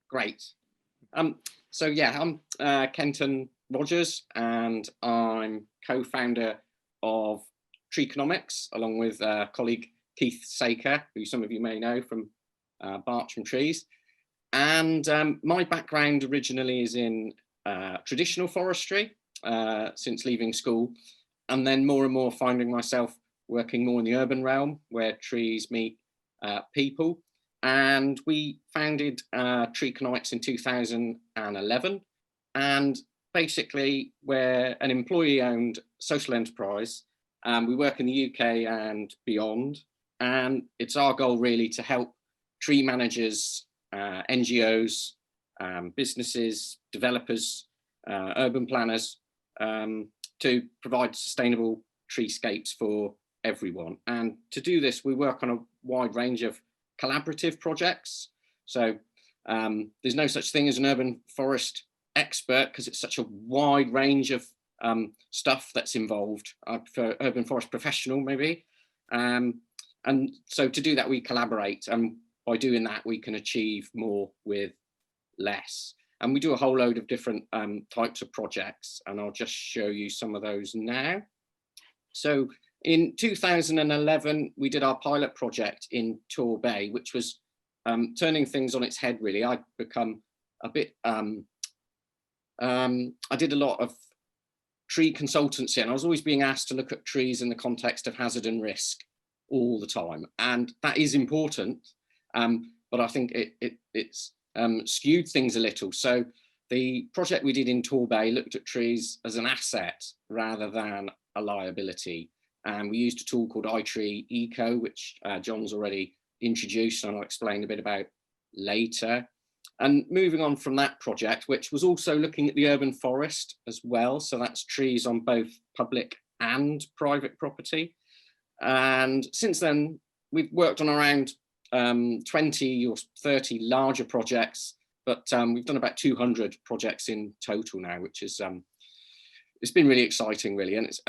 Great. So yeah, I'm Kenton Rogers, and I'm co-founder of Treeconomics, along with colleague Keith Saker, who some of you may know from Bartram Trees. And my background originally is in traditional forestry since leaving school, and then more and more finding myself working more in the urban realm where trees meet people. And we founded Treeconomics in 2011. And basically, we're an employee-owned social enterprise. We work in the UK and beyond. And it's our goal really to help tree managers, NGOs, businesses, developers, urban planners to provide sustainable treescapes for everyone. And to do this, we work on a wide range of collaborative projects. So there's no such thing as an urban forest expert because it's such a wide range of stuff that's involved. I prefer urban forest professional maybe. And so to do that, we collaborate, and by doing that, we can achieve more with less. And we do a whole load of different types of projects, and I'll just show you some of those now. So in 2011, we did our pilot project in Torbay, which was turning things on its head, really. I'd become a bit, I did a lot of tree consultancy, and I was always being asked to look at trees in the context of hazard and risk all the time. And that is important, but I think it's skewed things a little. So the project we did in Torbay looked at trees as an asset rather than a liability. And we used a tool called iTree Eco, which John's already introduced, and I'll explain a bit about later. And moving on from that project, which was also looking at the urban forest as well. So that's trees on both public and private property. And since then, we've worked on around 20 or 30 larger projects, but we've done about 200 projects in total now, which is, it's been really exciting, really. And it's,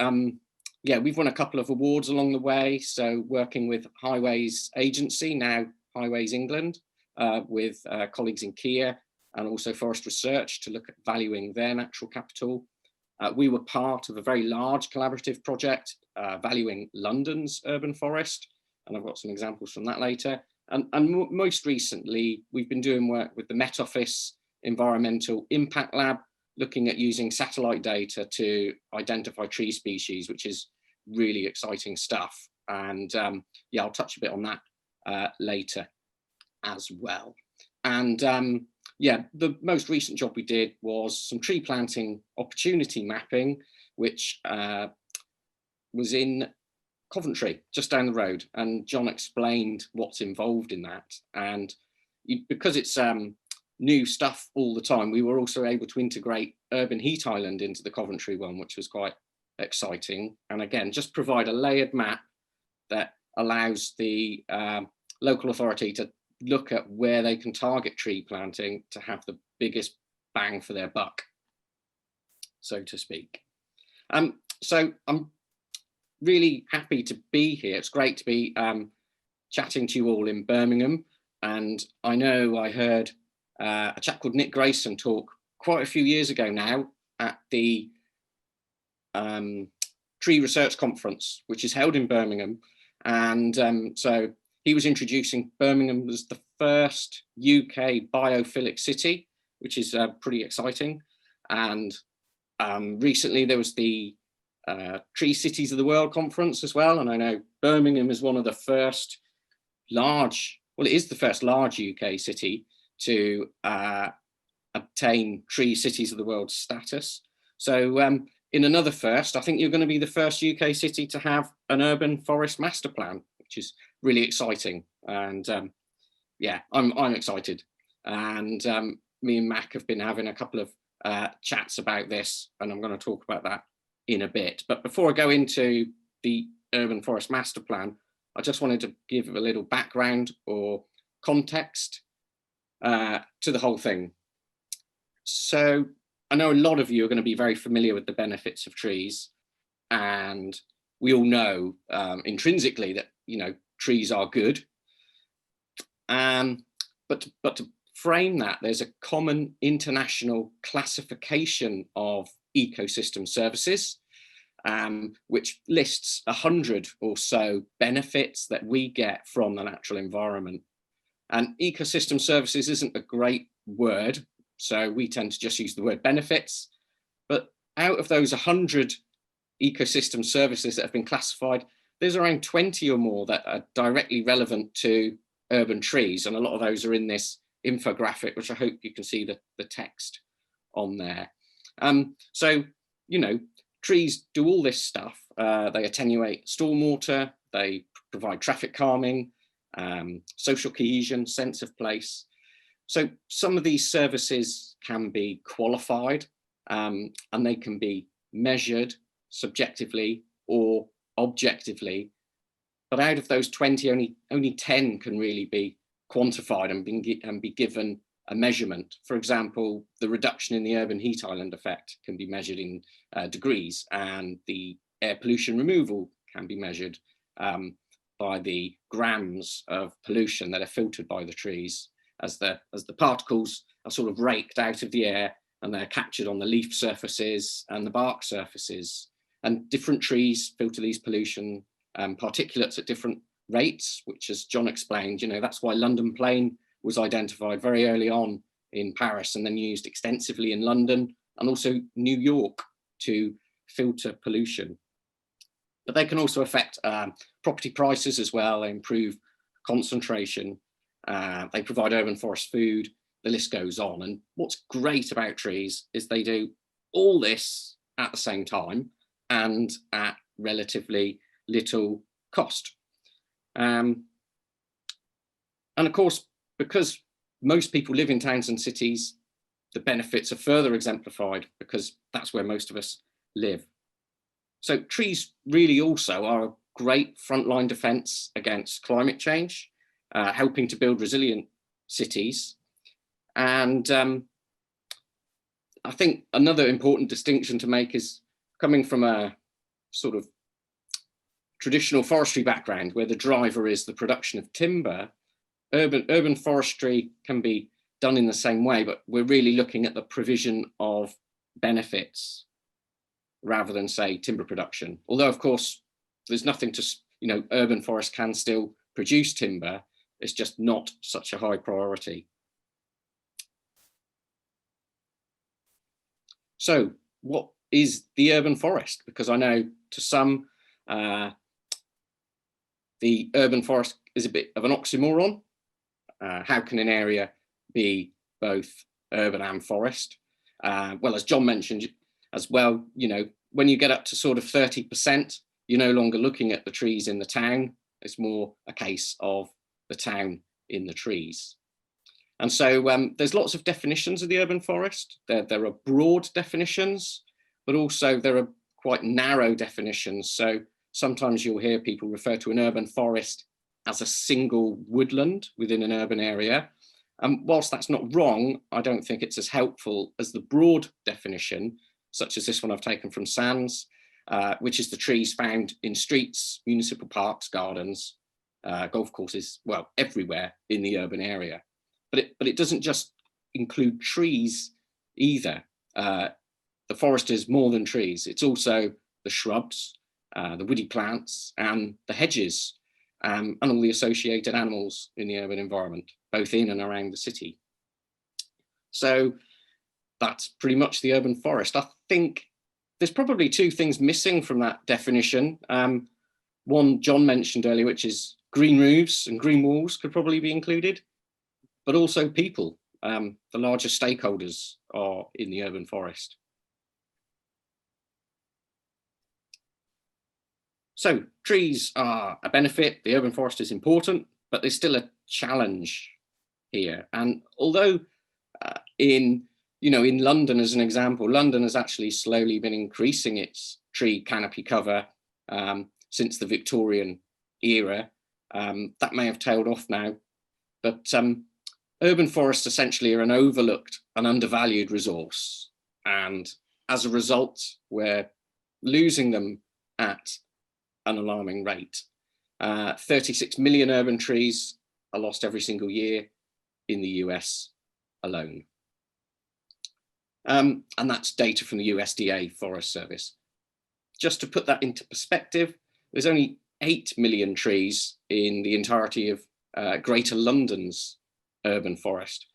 yeah, we've won a couple of awards along the way. So working with Highways Agency, now Highways England, with colleagues in Kia and also Forest Research to look at valuing their natural capital. We were part of a very large collaborative project valuing London's urban forest, and I've got some examples from that later. And most recently, we've been doing work with the Met Office Environmental Impact Lab, looking at using satellite data to identify tree species, which is really exciting stuff. And yeah, I'll touch a bit on that later as well. And yeah, the most recent job we did was some tree planting opportunity mapping, which was in Coventry, just down the road. And John explained what's involved in that. And because it's new stuff all the time, we were also able to integrate Urban Heat Island into the Coventry one, which was quite exciting. And again, just provide a layered map that allows the local authority to look at where they can target tree planting to have the biggest bang for their buck, so to speak. So I'm really happy to be here. It's great to be chatting to you all in Birmingham. And I know I heard a chap called Nick Grayson talk quite a few years ago now at the Tree Research Conference, which is held in Birmingham. And so he was introducing Birmingham as the first UK biophilic city, which is pretty exciting. And recently there was the Tree Cities of the World conference as well. And I know Birmingham is one of the first large, well, it is the first large UK city to obtain Tree Cities of the World status. So in another first, I think you're going to be the first UK city to have an urban forest master plan, which is really exciting. And yeah, I'm excited. And me and Mac have been having a couple of chats about this, and I'm going to talk about that in a bit. But before I go into the urban forest master plan, I just wanted to give a little background or context to the whole thing. So I know a lot of you are going to be very familiar with the benefits of trees, and we all know intrinsically that, you know, trees are good. But to frame that, there's a common international classification of ecosystem services, which lists 100 or so benefits that we get from the natural environment. And ecosystem services isn't a great word, so we tend to just use the word benefits. But out of those 100 ecosystem services that have been classified, there's around 20 or more that are directly relevant to urban trees. And a lot of those are in this infographic, which I hope you can see the text on there. So, you know, trees do all this stuff. They attenuate stormwater, they provide traffic calming, social cohesion, sense of place. So some of these services can be qualified, and they can be measured subjectively or objectively. But out of those 20, only 10 can really be quantified and be given a measurement. For example, the reduction in the urban heat island effect can be measured in degrees, and the air pollution removal can be measured by the grams of pollution that are filtered by the trees as the particles are sort of raked out of the air and they're captured on the leaf surfaces and the bark surfaces. And different trees filter these pollution particulates at different rates, which, as John explained, you know, that's why London Plain was identified very early on in Paris and then used extensively in London and also New York to filter pollution. But they can also affect property prices as well. They improve concentration. They provide urban forest food. The list goes on. And what's great about trees is they do all this at the same time and at relatively little cost. And of course, because most people live in towns and cities, the benefits are further exemplified because that's where most of us live. So trees really also are a great frontline defense against climate change, helping to build resilient cities. And I think another important distinction to make is coming from a sort of traditional forestry background where the driver is the production of timber. Urban forestry can be done in the same way, but we're really looking at the provision of benefits rather than, say, timber production. Although, of course, there's nothing to, you know, urban forest can still produce timber. It's just not such a high priority. So what is the urban forest? Because I know to some, the urban forest is a bit of an oxymoron. How can an area be both urban and forest? Well, as John mentioned as well, you know, when you get up to sort of 30%, you're no longer looking at the trees in the town. It's more a case of the town in the trees. And so there's lots of definitions of the urban forest. There are broad definitions, but also there are quite narrow definitions. So sometimes you'll hear people refer to an urban forest as a single woodland within an urban area. And whilst that's not wrong, I don't think it's as helpful as the broad definition, such as this one I've taken from SANS, which is the trees found in streets, municipal parks, gardens, golf courses, well, everywhere in the urban area. But it doesn't just include trees either. The forest is more than trees. It's also the shrubs, the woody plants, and the hedges, and all the associated animals in the urban environment, both in and around the city. So that's pretty much the urban forest. I think there's probably two things missing from that definition. One John mentioned earlier, which is green roofs and green walls could probably be included, but also people. The larger stakeholders are in the urban forest. So trees are a benefit, the urban forest is important, but there's still a challenge here. And although in London, as an example, London has actually slowly been increasing its tree canopy cover since the Victorian era. That may have tailed off now, but urban forests essentially are an overlooked and undervalued resource. And as a result, we're losing them at an alarming rate. 36 million urban trees are lost every single year in the US alone. And that's data from the USDA Forest Service. Just to put that into perspective, there's only 8 million trees in the entirety of Greater London's urban forest.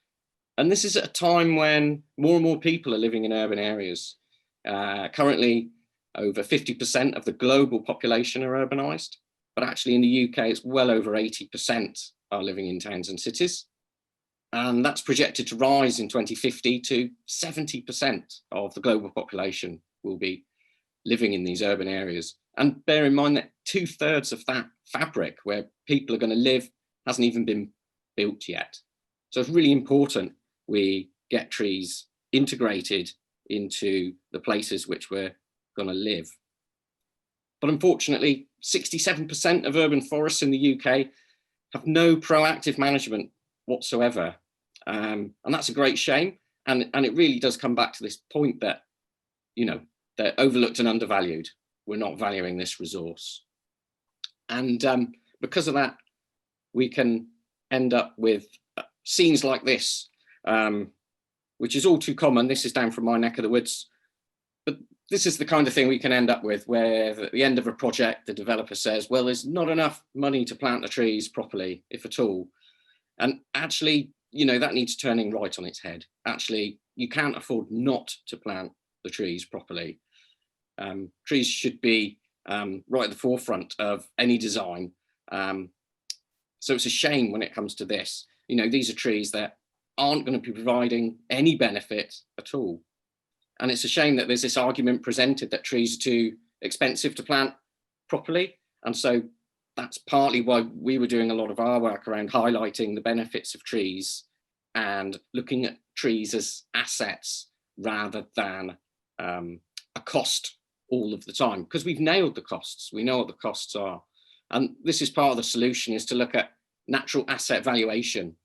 And this is at a time when more and more people are living in urban areas. Currently, over 50% of the global population are urbanised, but actually in the UK, it's well over 80% are living in towns and cities. And that's projected to rise in 2050 to 70% of the global population will be living in these urban areas. And bear in mind that 2/3 of that fabric where people are going to live hasn't even been built yet. So it's really important we get trees integrated into the places which we're going to live. But unfortunately, 67% of urban forests in the UK have no proactive management whatsoever. And that's a great shame. And it really does come back to this point that, you know, they're overlooked and undervalued. We're not valuing this resource. And because of that, we can end up with scenes like this, which is all too common. This is down from my neck of the woods. But this is the kind of thing we can end up with, where at the end of a project, the developer says, well, there's not enough money to plant the trees properly, if at all. And actually, you know, that needs turning right on its head. Actually, you can't afford not to plant the trees properly. Trees should be right at the forefront of any design. So it's a shame when it comes to this. You know, these are trees that aren't going to be providing any benefit at all. And it's a shame that there's this argument presented that trees are too expensive to plant properly. And so that's partly why we were doing a lot of our work around highlighting the benefits of trees and looking at trees as assets rather than a cost all of the time, because we've nailed the costs. We know what the costs are. And this is part of the solution, is to look at natural asset valuation.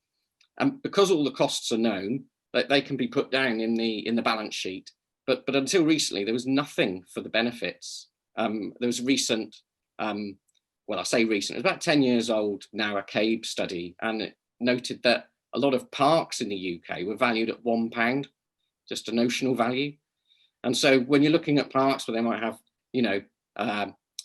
And because all the costs are known, that they can be put down in the balance sheet. But until recently, there was nothing for the benefits. There was recent, well, I say recent, it's about 10 years old now, a CABE study, and it noted that a lot of parks in the UK were valued at £1, just a notional value. And so when you're looking at parks where they might have, you know,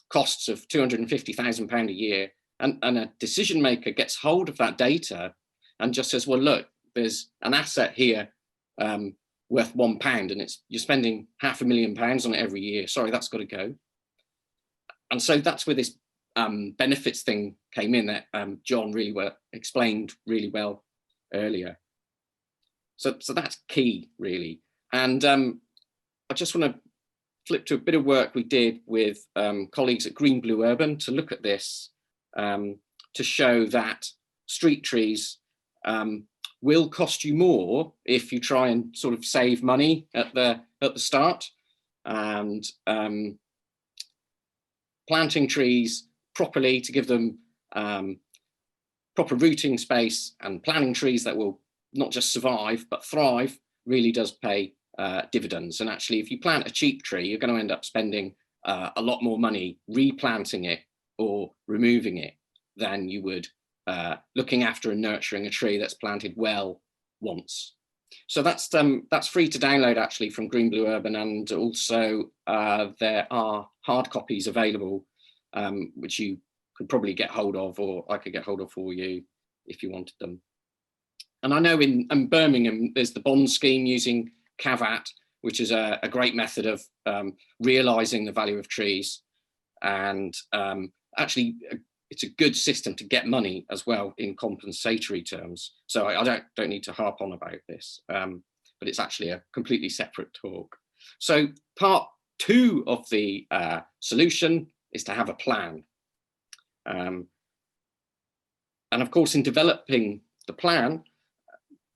costs of £250,000 a year, and a decision maker gets hold of that data and just says, well, look, there's an asset here worth £1, and you're spending £500,000 on it every year. Sorry, that's got to go. And so that's where this benefits thing came in that John really explained really well earlier. So that's key, really. And I just want to flip to a bit of work we did with colleagues at Green Blue Urban to look at this, to show that street trees will cost you more if you try and sort of save money at the start. And planting trees properly to give them proper rooting space and planting trees that will not just survive but thrive really does pay dividends. And actually, if you plant a cheap tree, you're going to end up spending a lot more money replanting it or removing it than you would looking after and nurturing a tree that's planted well once. So that's free to download actually from Green Blue Urban, and also there are hard copies available which you could probably get hold of, or I could get hold of for you if you wanted them. And I know in Birmingham there's the bond scheme using CAVAT, which is a great method of realising the value of trees, and actually it's a good system to get money as well in compensatory terms. So I don't need to harp on about this, but it's actually a completely separate talk. So part 2 of the solution is to have a plan. And of course, in developing the plan,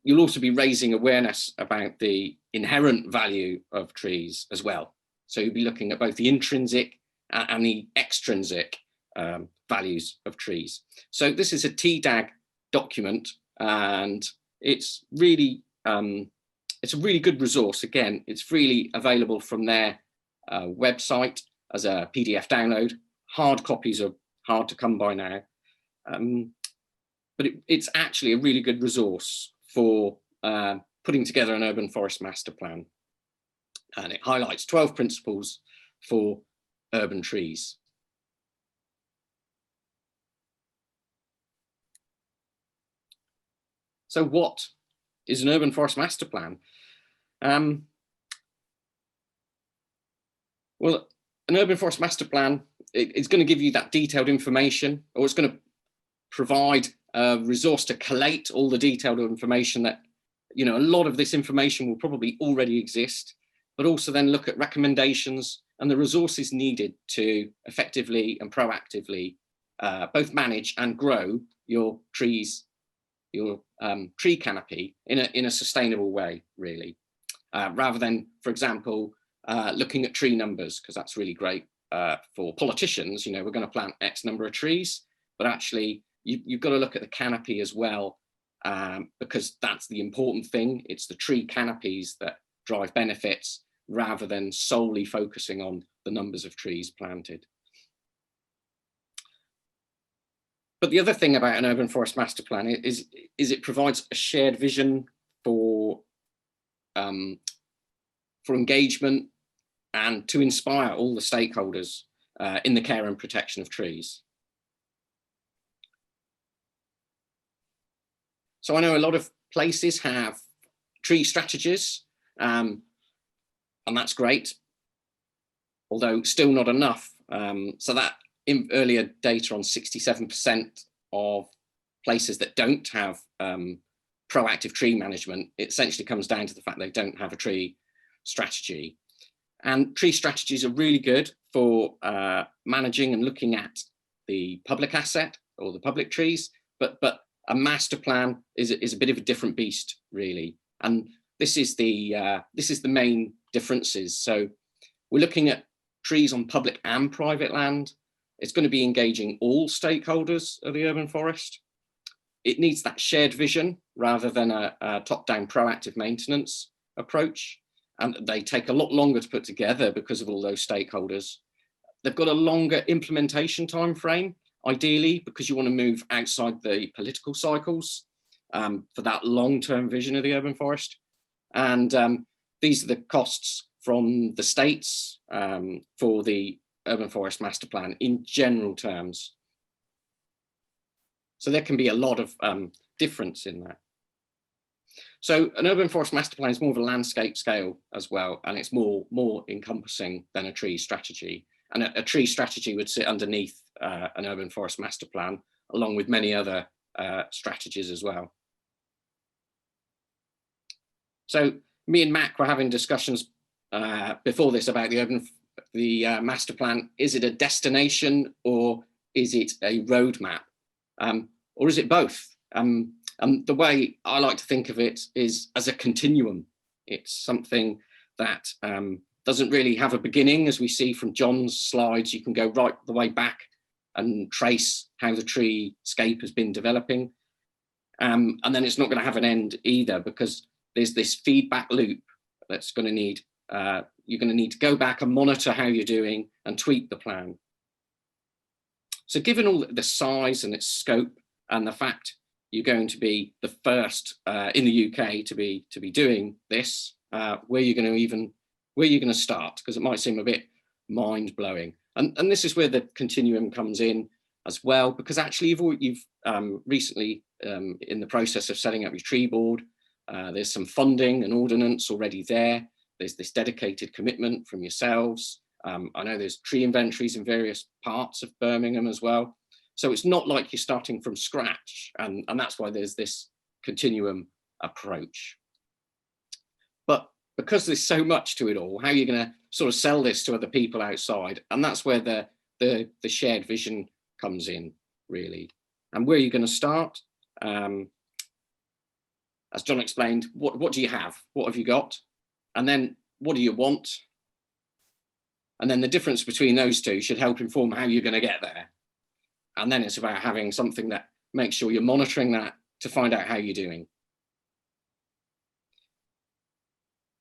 you'll also be raising awareness about the inherent value of trees as well. So you'll be looking at both the intrinsic and the extrinsic values of trees. So this is a TDAG document, and it's really it's a really good resource. Again, it's freely available from their website as a PDF download. Hard copies are hard to come by now, but it's actually a really good resource for putting together an urban forest master plan. And it highlights 12 principles for urban trees. So what is an urban forest master plan? Well, an urban forest master plan, it's going to give you that detailed information, or it's going to provide a resource to collate all the detailed information that, a lot of this information will probably already exist, but also then look at recommendations and the resources needed to effectively and proactively both manage and grow your trees, your tree canopy in a sustainable way, really, rather than, for example, looking at tree numbers, because that's really great for politicians. We're going to plant X number of trees, but actually you've got to look at the canopy as well, because that's the important thing. It's the tree canopies that drive benefits, rather than solely focusing on the numbers of trees planted. But the other thing about an urban forest master plan is it provides a shared vision for engagement and to inspire all the stakeholders in the care and protection of trees. So I know a lot of places have tree strategies, and that's great, although still not enough. So that in earlier data on 67% of places that don't have proactive tree management, it essentially comes down to the fact they don't have a tree strategy. And tree strategies are really good for managing and looking at the public asset or the public trees, but a master plan is a bit of a different beast, really. And this is the main differences. So we're looking at trees on public and private land. It's going to be engaging all stakeholders of the urban forest. It needs that shared vision rather than a top-down proactive maintenance approach. And they take a lot longer to put together because of all those stakeholders. They've got a longer implementation time frame, ideally, because you want to move outside the political cycles for that long-term vision of the urban forest. And these are the costs from the states for the urban forest master plan in general terms. So there can be a lot of difference in that. So an urban forest master plan is more of a landscape scale as well, and it's more encompassing than a tree strategy. And a tree strategy would sit underneath an urban forest master plan, along with many other strategies as well. So me and Mac were having discussions before this about the master plan. Is it a destination, or is it a roadmap, or is it both? And the way I like to think of it is as a continuum. It's something that doesn't really have a beginning, as we see from John's slides. You can go right the way back and trace how the treescape has been developing. And then it's not going to have an end either, because there's this feedback loop that's going to need, you're going to need to go back and monitor how you're doing and tweak the plan. So given all the size and its scope, and the fact you're going to be the first in the UK to be doing this, where you're going to start, because it might seem a bit mind-blowing. And this is where the continuum comes in as well, because actually you've recently in the process of setting up your tree board, there's some funding and ordinance already there. There's this dedicated commitment from yourselves. I know there's tree inventories in various parts of Birmingham as well. So it's not like you're starting from scratch, and that's why there's this continuum approach. But because there's so much to it all, how are you going to sort of sell this to other people outside? And that's where the shared vision comes in, really. And where are you going to start? As John explained, what do you have? What have you got? And then what do you want? And then the difference between those two should help inform how you're going to get there. And then it's about having something that makes sure you're monitoring that to find out how you're doing.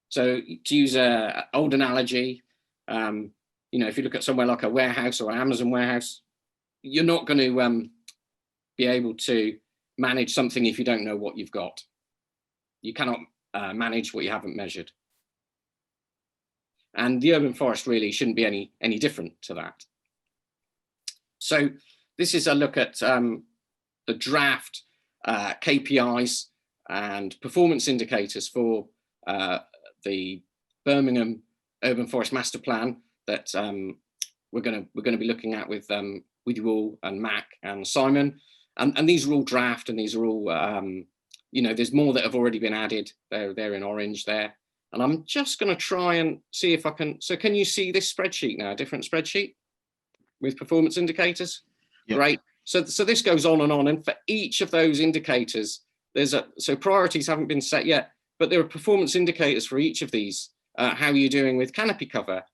So to use an old analogy, if you look at somewhere like a warehouse or an Amazon warehouse, you're not going to be able to manage something if you don't know what you've got. manage what you haven't measured. And the urban forest really shouldn't be any different to that. So this is a look at the draft KPIs and performance indicators for the Birmingham Urban Forest Master Plan that we're going to be looking at with you all, and Mac and Simon. And these are all draft, and these are all there's more that have already been added. They're in orange there. And I'm just going to try and see if I can. So can you see this spreadsheet now? A different spreadsheet with performance indicators? Yep. Great. So this goes on, and for each of those indicators, so priorities haven't been set yet, but there are performance indicators for each of these. How are you doing with canopy cover?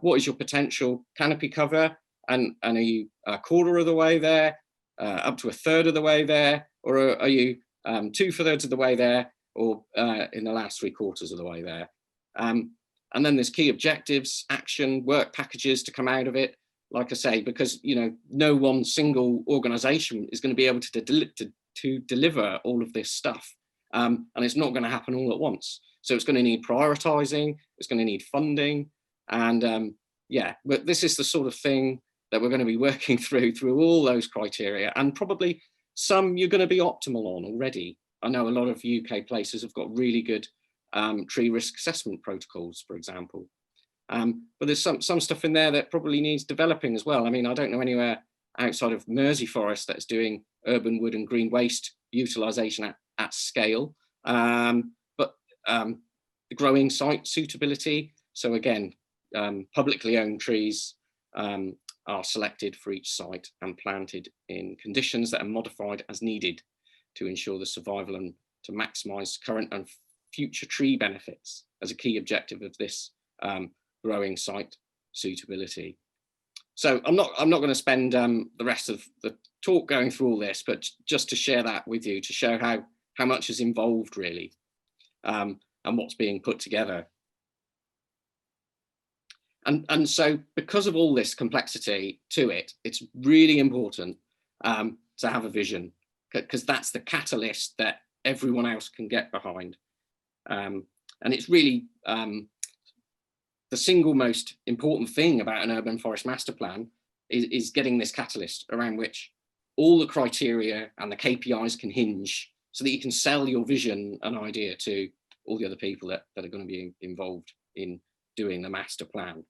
What is your potential canopy cover? And are you a quarter of the way there, up to a third of the way there, or are you 2/3 of the way there, or in the last 3/4 of the way there? And then there's key objectives, action, work packages to come out of it. Like I say, because no one single organisation is going to be able to deliver all of this stuff, and it's not going to happen all at once. So it's going to need prioritising, it's going to need funding, and but this is the sort of thing that we're going to be working through all those criteria, and probably some you're going to be optimal on already. I know a lot of UK places have got really good tree risk assessment protocols, for example. But there's some stuff in there that probably needs developing as well. I mean, I don't know anywhere outside of Mersey Forest that's doing urban wood and green waste utilisation at scale. But the growing site suitability. So again, publicly owned trees are selected for each site and planted in conditions that are modified as needed to ensure the survival and to maximise current and future tree benefits as a key objective of this growing site suitability. So I'm not going to spend the rest of the talk going through all this, but just to share that with you, to show how much is involved really, and what's being put together. And so because of all this complexity to it, it's really important to have a vision, because that's the catalyst that everyone else can get behind. And it's really the single most important thing about an urban forest master plan is getting this catalyst around which all the criteria and the KPIs can hinge, so that you can sell your vision and idea to all the other people that are going to be involved in doing the master plan.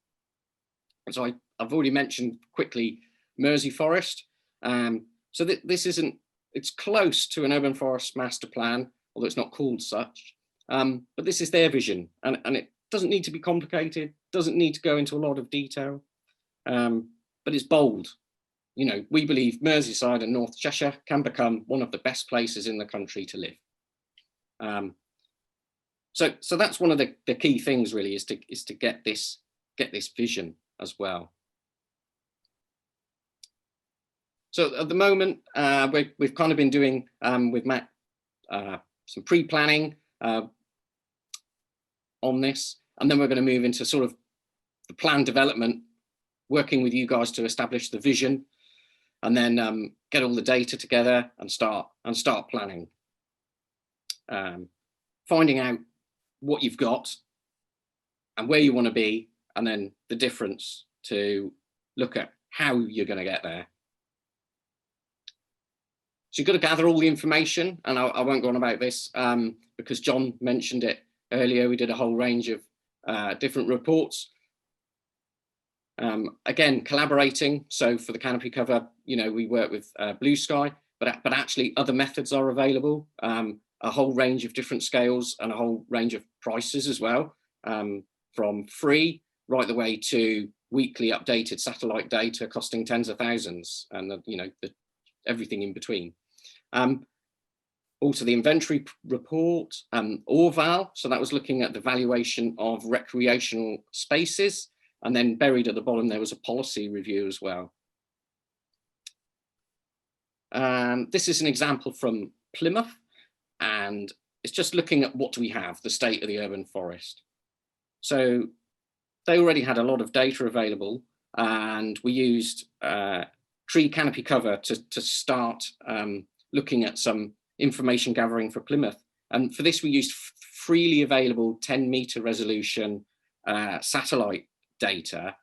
And so I've already mentioned quickly Mersey Forest. So this isn't, it's close to an urban forest master plan, although it's not called such. But this is their vision, and it doesn't need to be complicated, doesn't need to go into a lot of detail, but it's bold. We believe Merseyside and North Cheshire can become one of the best places in the country to live. So that's one of the key things really, is to get this vision as well. So at the moment, we've kind of been doing with Matt some pre-planning on this, and then we're going to move into sort of the plan development, working with you guys to establish the vision, and then get all the data together and start planning, finding out what you've got and where you want to be, and then the difference to look at how you're going to get there. So you've got to gather all the information, and I won't go on about this because John mentioned it earlier. We did a whole range of different reports. Again, collaborating. So for the canopy cover, we work with Blue Sky, but actually other methods are available, a whole range of different scales and a whole range of prices as well, from free right the way to weekly updated satellite data costing tens of thousands, and everything in between. Also the inventory report, Orval, so that was looking at the valuation of recreational spaces, and then buried at the bottom there was a policy review as well. This is an example from Plymouth, and it's just looking at what do we have, the state of the urban forest. So they already had a lot of data available, and we used tree canopy cover to start looking at some information gathering for Plymouth. And for this, we used freely available 10-meter resolution satellite data,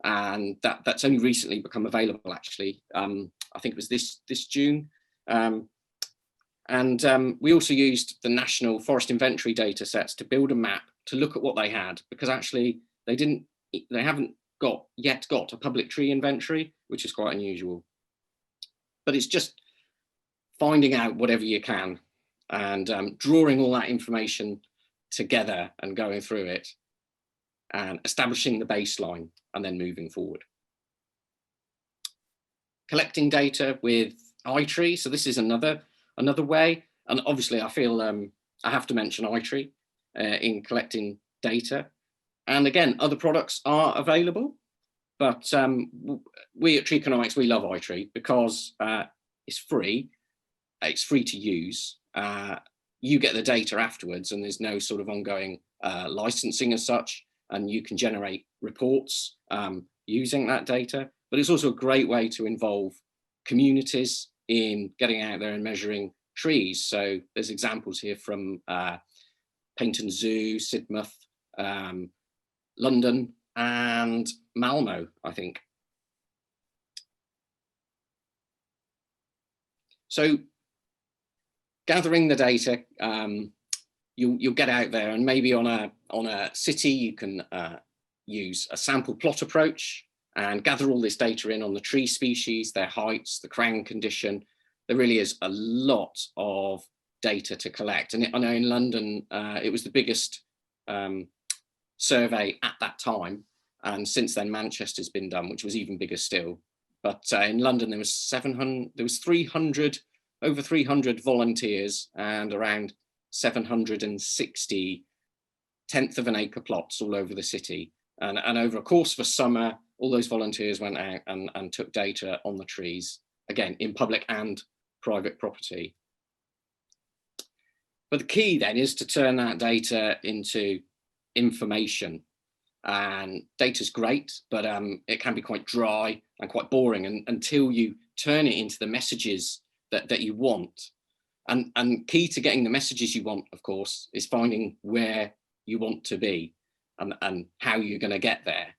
and that's only recently become available, actually. I think it was this June. We also used the National Forest Inventory data sets to build a map to look at what they had, because actually they haven't yet got a public tree inventory, which is quite unusual. But it's just finding out whatever you can and drawing all that information together and going through it and establishing the baseline and then moving forward. Collecting data with iTree. So this is another way. And obviously I feel I have to mention iTree in collecting data. And again, other products are available, but we at Treeconomics, we love iTree because it's free to use. You get the data afterwards and there's no sort of ongoing licensing as such, and you can generate reports using that data. But it's also a great way to involve communities in getting out there and measuring trees. So there's examples here from Paynton Zoo, Sidmouth, London and Malmo, I think. So gathering the data, you'll get out there, and maybe on a city you can use a sample plot approach and gather all this data in on the tree species, their heights, the crown condition. There really is a lot of data to collect. And I know in London, it was the biggest survey at that time. And since then, Manchester's been done, which was even bigger still. But in London, there was over 300 volunteers and around 760 tenth of an acre plots all over the city. And over a course of a summer, all those volunteers went out and took data on the trees, again, in public and private property. But the key then is to turn that data into information. And data's great, but it can be quite dry and quite boring until you turn it into the messages that you want. And key to getting the messages you want, of course, is finding where you want to be and how you're going to get there.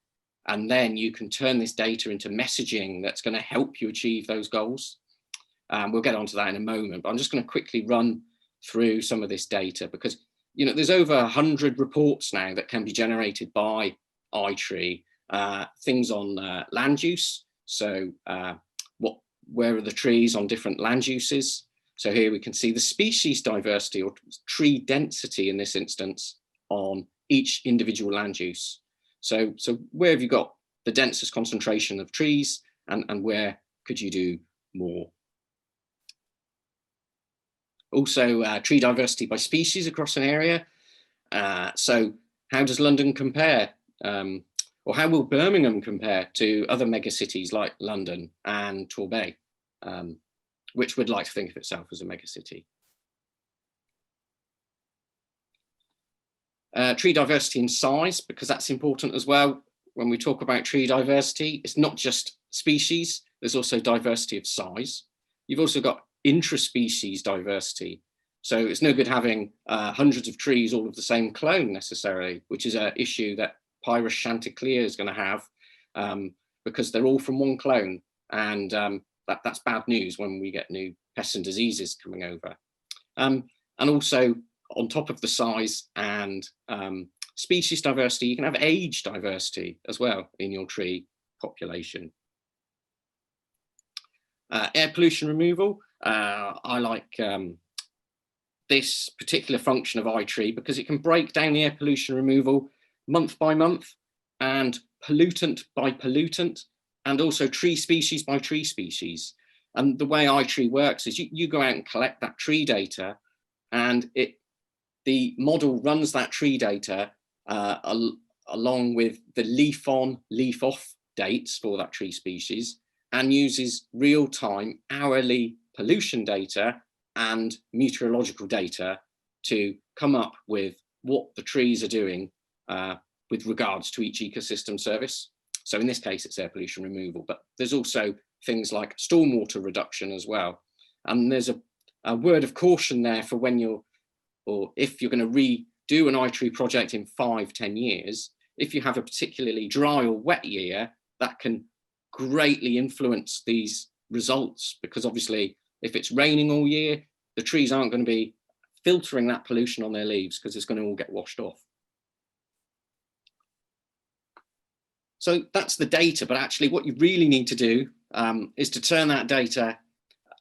And then you can turn this data into messaging that's going to help you achieve those goals. We'll get onto that in a moment, but I'm just going to quickly run through some of this data because, you know, there's over 100 reports now that can be generated by iTree, things on land use. So where are the trees on different land uses? So here we can see the species diversity or tree density in this instance on each individual land use. So where have you got the densest concentration of trees and where could you do more? Also tree diversity by species across an area. So how does London compare? Or how will Birmingham compare to other megacities like London and Torbay, which would like to think of itself as a megacity? Tree diversity in size, because that's important as well. When we talk about tree diversity, it's not just species, there's also diversity of size. You've also got intraspecies diversity. So it's no good having hundreds of trees all of the same clone necessarily, which is an issue that Pyrus chanticleer is going to have because they're all from one clone. And that's bad news when we get new pests and diseases coming over. And also on top of the size and species diversity, you can have age diversity as well in your tree population. Air pollution removal. I like this particular function of iTree because it can break down the air pollution removal month by month and pollutant by pollutant and also tree species by tree species. And the way iTree works is you go out and collect that tree data and the model runs that tree data along with the leaf on, leaf off dates for that tree species and uses real-time hourly pollution data and meteorological data to come up with what the trees are doing with regards to each ecosystem service. So in this case, it's air pollution removal, but there's also things like stormwater reduction as well. And there's a word of caution there for when you're or if you're going to redo an iTree project in 5-10 years, if you have a particularly dry or wet year, that can greatly influence these results, because obviously if it's raining all year, the trees aren't going to be filtering that pollution on their leaves because it's going to all get washed off. So that's the data, but actually what you really need to do is to turn that data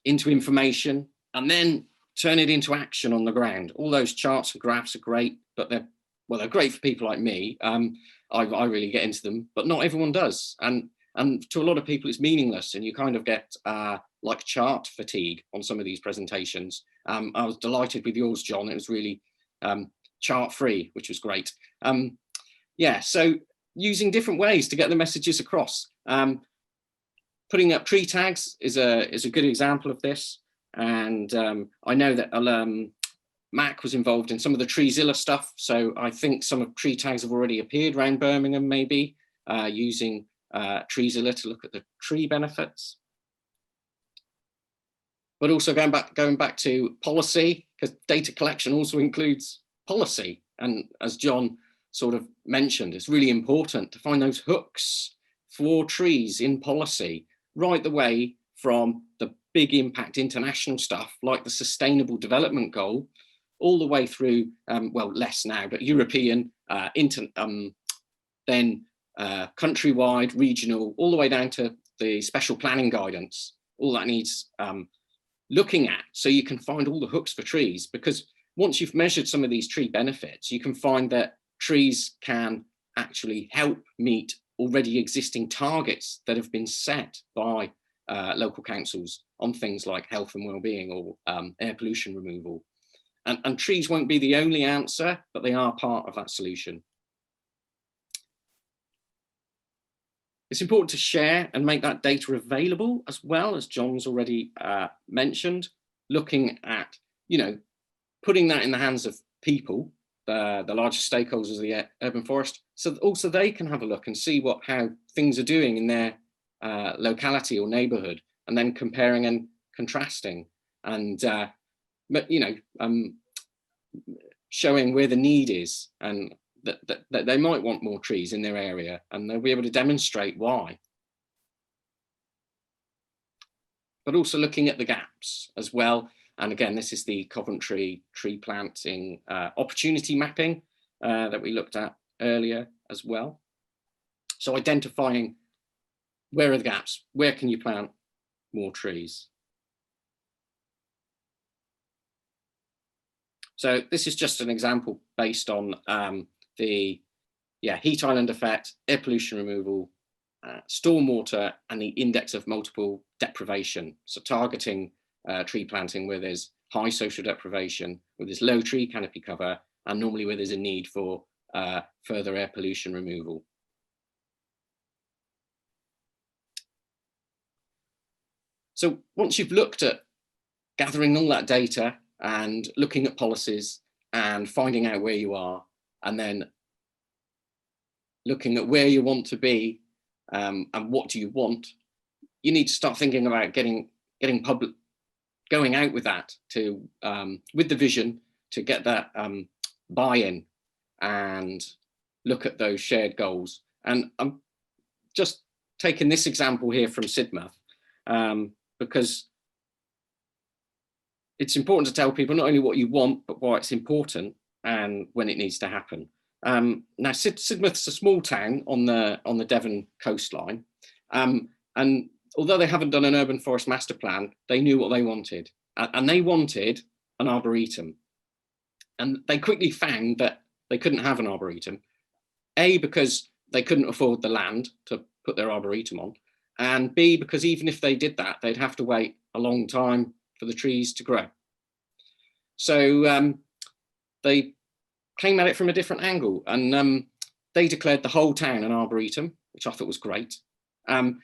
into information and then turn it into action on the ground. All those charts and graphs are great, but they're great for people like me. I really get into them, but not everyone does. And to a lot of people, it's meaningless, and you kind of get like chart fatigue on some of these presentations. I was delighted with yours, John. It was really chart free, which was great. Yeah, so using different ways to get the messages across. Putting up tree tags is a good example of this. And I know that Mac was involved in some of the Treezilla stuff. So I think some of tree tags have already appeared around Birmingham, maybe using Treezilla to look at the tree benefits. But also going back to policy, because data collection also includes policy. And as John sort of mentioned, it's really important to find those hooks for trees in policy, right the way from the big impact international stuff like the Sustainable Development Goal, all the way through, well, less now, but European, then countrywide, regional, all the way down to the special planning guidance. All that needs looking at, so you can find all the hooks for trees, because once you've measured some of these tree benefits, you can find that trees can actually help meet already existing targets that have been set by local councils on things like health and well-being or air pollution removal. And trees won't be the only answer, but they are part of that solution. It's important to share and make that data available as well, as John's already mentioned, looking at, putting that in the hands of people, the largest stakeholders of the urban forest, so also they can have a look and see how things are doing in their locality or neighborhood, and then comparing and contrasting, and showing where the need is, and that they might want more trees in their area, and they'll be able to demonstrate why. But also looking at the gaps as well. And again, this is the Coventry tree planting opportunity mapping that we looked at earlier as well. So identifying where are the gaps, where can you plant more trees? So this is just an example based on the heat island effect, air pollution removal, stormwater, and the index of multiple deprivation. So targeting tree planting where there's high social deprivation, where there's low tree canopy cover, and normally where there's a need for further air pollution removal. So once you've looked at gathering all that data and looking at policies and finding out where you are, and then looking at where you want to be and what do you want, you need to start thinking about getting public, going out with that to with the vision to get that buy-in and look at those shared goals. And I'm just taking this example here from Sidmouth because it's important to tell people not only what you want, but why it's important and when it needs to happen. Now, Sidmouth's a small town on the Devon coastline, and although they haven't done an urban forest master plan, they knew what they wanted, and they wanted an arboretum. And they quickly found that they couldn't have an arboretum, A, because they couldn't afford the land to put their arboretum on, and B, because even if they did that, they'd have to wait a long time for the trees to grow. So they came at it from a different angle, and they declared the whole town an arboretum, which I thought was great. And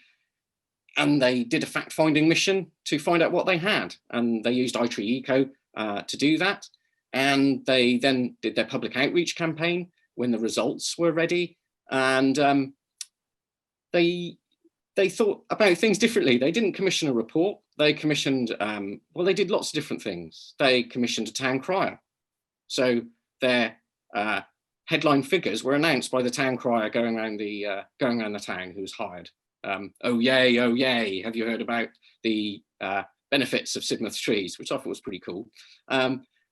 they did a fact-finding mission to find out what they had, and they used iTree Eco to do that. And they then did their public outreach campaign when the results were ready, and they thought about things differently. They didn't commission a report. They commissioned, well, they did lots of different things. They commissioned a town crier. So their headline figures were announced by the town crier going around the town, who was hired. Oh yay, have you heard about the benefits of Sidmouth trees, which I thought was pretty cool.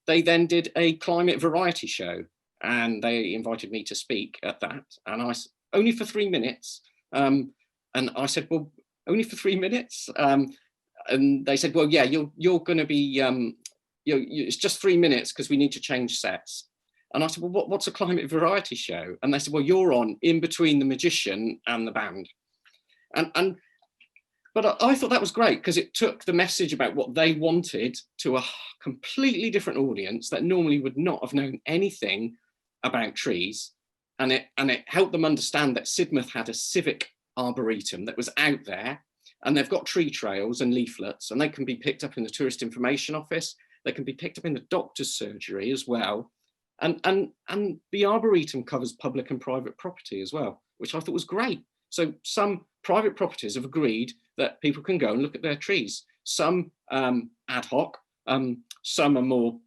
They then did a climate variety show, and they invited me to speak at that, and only for 3 minutes. And I said, well, only for 3 minutes? And they said, well, yeah, you're going to be, it's just 3 minutes because we need to change sets. And I said, well, what's a climate variety show? And they said, well, you're on in between the magician and the band. But I thought that was great, because it took the message about what they wanted to a completely different audience that normally would not have known anything about trees. And it helped them understand that Sidmouth had a civic arboretum that was out there, and they've got tree trails and leaflets, and they can be picked up in the tourist information office. They can be picked up in the doctor's surgery as well. And the arboretum covers public and private property as well, which I thought was great. So some private properties have agreed that people can go and look at their trees. Some ad hoc, some are more,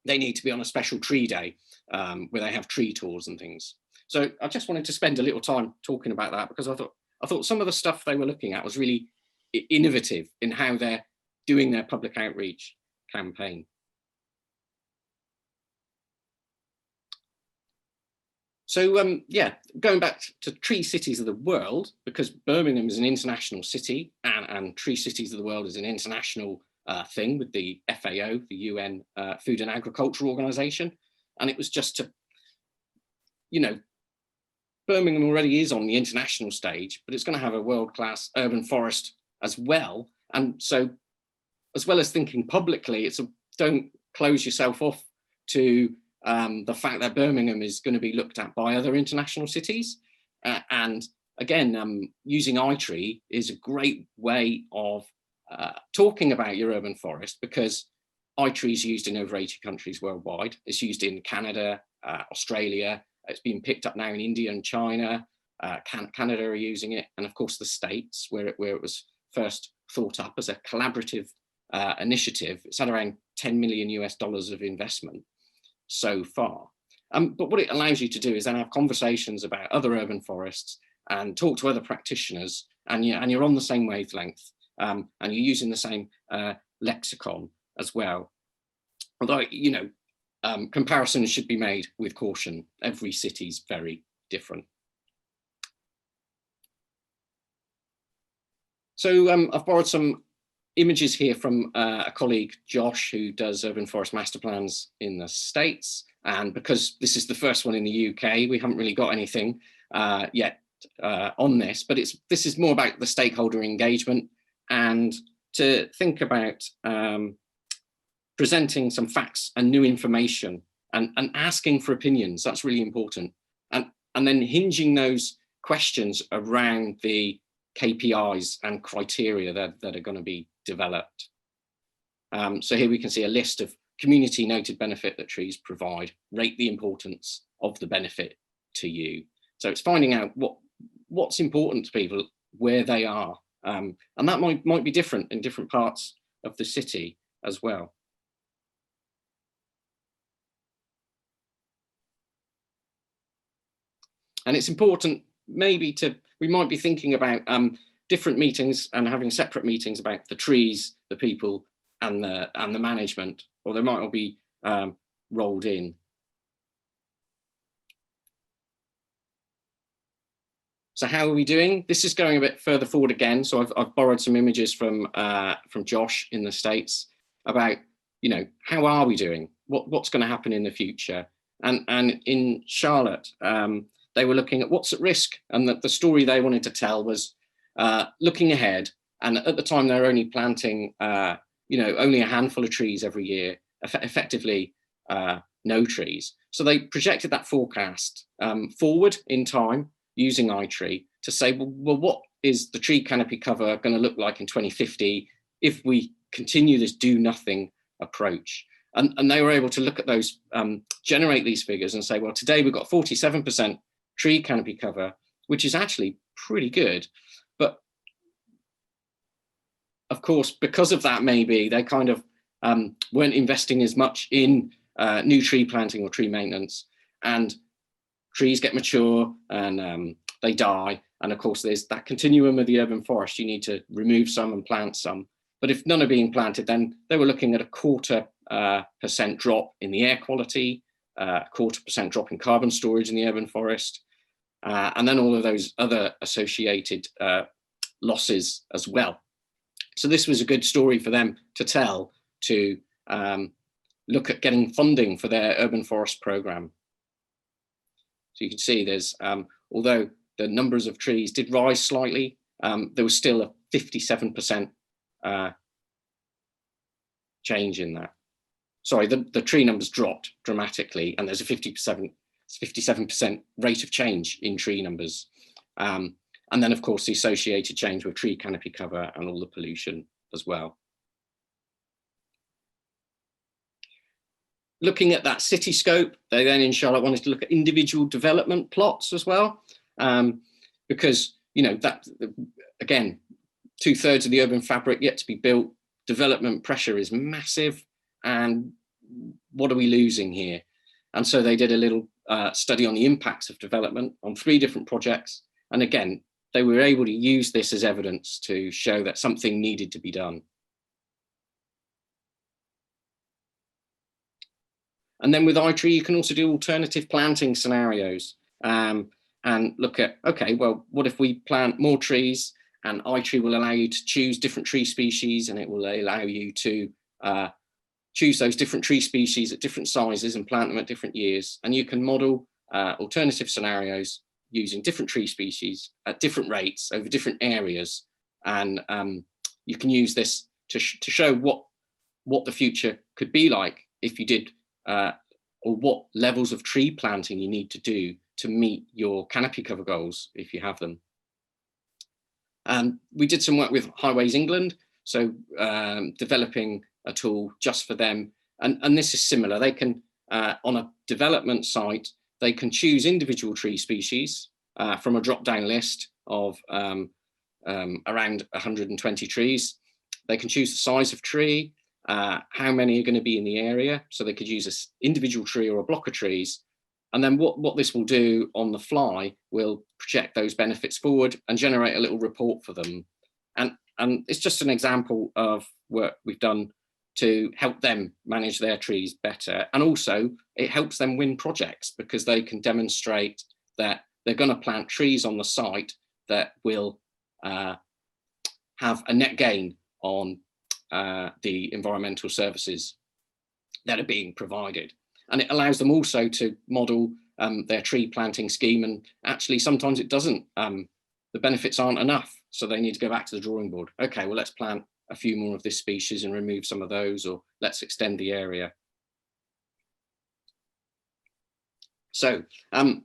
they need to be on a special tree day where they have tree tours and things. So I just wanted to spend a little time talking about that, because I thought some of the stuff they were looking at was really innovative in how they're doing their public outreach campaign. So yeah, going back to Tree Cities of the World, because Birmingham is an international city, and Tree Cities of the World is an international thing with the FAO, the UN Food and Agriculture Organization. And it was just to, Birmingham already is on the international stage, but it's going to have a world-class urban forest as well. And so, as well as thinking publicly, don't close yourself off to the fact that Birmingham is going to be looked at by other international cities. And again, using iTree is a great way of talking about your urban forest, because iTree is used in over 80 countries worldwide. It's used in Canada, Australia. It's been picked up now in India and China. Canada are using it, and of course the States, where it was first thought up as a collaborative initiative. It's had around $10 million of investment so far. But what it allows you to do is then have conversations about other urban forests and talk to other practitioners, and you're on the same wavelength, and you're using the same lexicon as well. Although, comparisons should be made with caution. Every city's very different. So I've borrowed some images here from a colleague, Josh, who does urban forest master plans in the States. And because this is the first one in the UK, we haven't really got anything yet on this, but this is more about the stakeholder engagement, and to think about presenting some facts and new information, and asking for opinions. That's really important. And then hinging those questions around the KPIs and criteria that are going to be developed. So here we can see a list of community noted benefit that trees provide. Rate the importance of the benefit to you. So it's finding out what's important to people where they are. And that might be different in different parts of the city as well. And it's important maybe we might be thinking about different meetings and having separate meetings about the trees, the people, and the management, or they might all be rolled in. So how are we doing? This is going a bit further forward again. So I've borrowed some images from Josh in the States about, how are we doing? What's going to happen in the future? And in Charlotte, they were looking at what's at risk, and the story they wanted to tell was looking ahead. And at the time, they were only planting, only a handful of trees every year, effectively no trees. So they projected that forecast forward in time using iTree to say, well, what is the tree canopy cover going to look like in 2050 if we continue this do nothing approach? And they were able to look at those, generate these figures and say, well, today we've got 47% tree canopy cover, which is actually pretty good. But of course, because of that, maybe they kind of weren't investing as much in new tree planting or tree maintenance, and trees get mature and they die. And of course, there's that continuum of the urban forest. You need to remove some and plant some. But if none are being planted, then they were looking at a 0.25% drop in the air quality, 0.25% drop in carbon storage in the urban forest, and then all of those other associated losses as well. So this was a good story for them to tell, to look at getting funding for their urban forest program. So you can see there's, although the numbers of trees did rise slightly, there was still a 57% change in that. Sorry, the tree numbers dropped dramatically, and there's a 57% rate of change in tree numbers. And then, of course, the associated change with tree canopy cover and all the pollution as well. Looking at that city scope, they then in Charlotte wanted to look at individual development plots as well, because, you know, that, again, 2/3 of the urban fabric yet to be built, development pressure is massive, and what are we losing here? And so they did a little study on the impacts of development on 3 different projects. And again, they were able to use this as evidence to show that something needed to be done. And then with iTree, you can also do alternative planting scenarios and look at, okay, well, what if we plant more trees, and iTree will allow you to choose different tree species, and it will allow you to choose those different tree species at different sizes and plant them at different years. And you can model alternative scenarios using different tree species at different rates over different areas. And you can use this to show what the future could be like if you did, or what levels of tree planting you need to do to meet your canopy cover goals if you have them. We did some work with Highways England, so developing a tool just for them. And this is similar. They can, on a development site, they can choose individual tree species from a drop-down list of around 120 trees. They can choose the size of tree, how many are going to be in the area. So they could use an individual tree or a block of trees. And then what this will do on the fly will project those benefits forward and generate a little report for them. And it's just an example of work we've done to help them manage their trees better. And also it helps them win projects because they can demonstrate that they're going to plant trees on the site that will have a net gain on the environmental services that are being provided. And it allows them also to model their tree planting scheme. And actually, sometimes it doesn't, the benefits aren't enough. So they need to go back to the drawing board. Okay, well, let's plant a few more of this species and remove some of those, or let's extend the area. So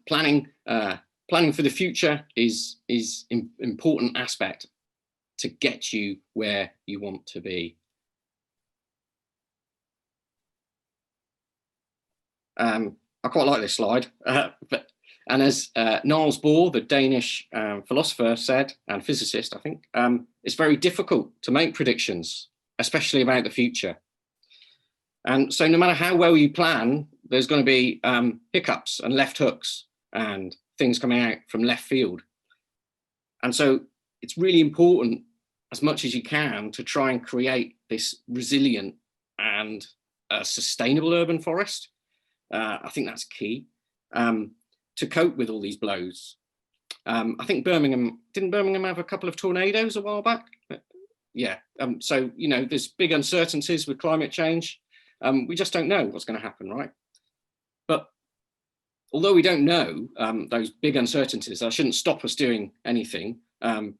planning for the future is an important aspect to get you where you want to be. I quite like this slide, and as Niels Bohr, the Danish philosopher, said, and physicist, I think, it's very difficult to make predictions, especially about the future. And so no matter how well you plan, there's going to be hiccups and left hooks and things coming out from left field. And so it's really important, as much as you can, to try and create this resilient and sustainable urban forest. I think that's key to cope with all these blows. I think didn't Birmingham have a couple of tornadoes a while back? Yeah, so, you know, there's big uncertainties with climate change. We just don't know what's going to happen, right? But although we don't know those big uncertainties, that shouldn't stop us doing anything. And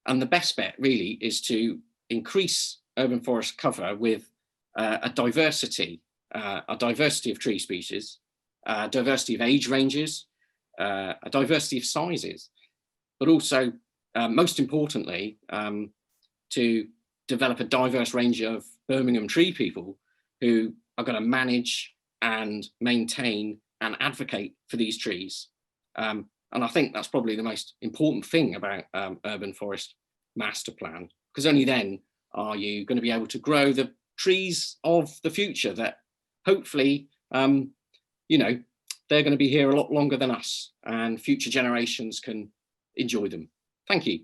the best bet really is to increase urban forest cover with a diversity of tree species, a diversity of age ranges, a diversity of sizes, but also, most importantly, to develop a diverse range of Birmingham tree people who are going to manage and maintain and advocate for these trees. And I think that's probably the most important thing about urban forest master plan, because only then are you going to be able to grow the trees of the future that hopefully you know, they're going to be here a lot longer than us, and future generations can enjoy them. Thank you.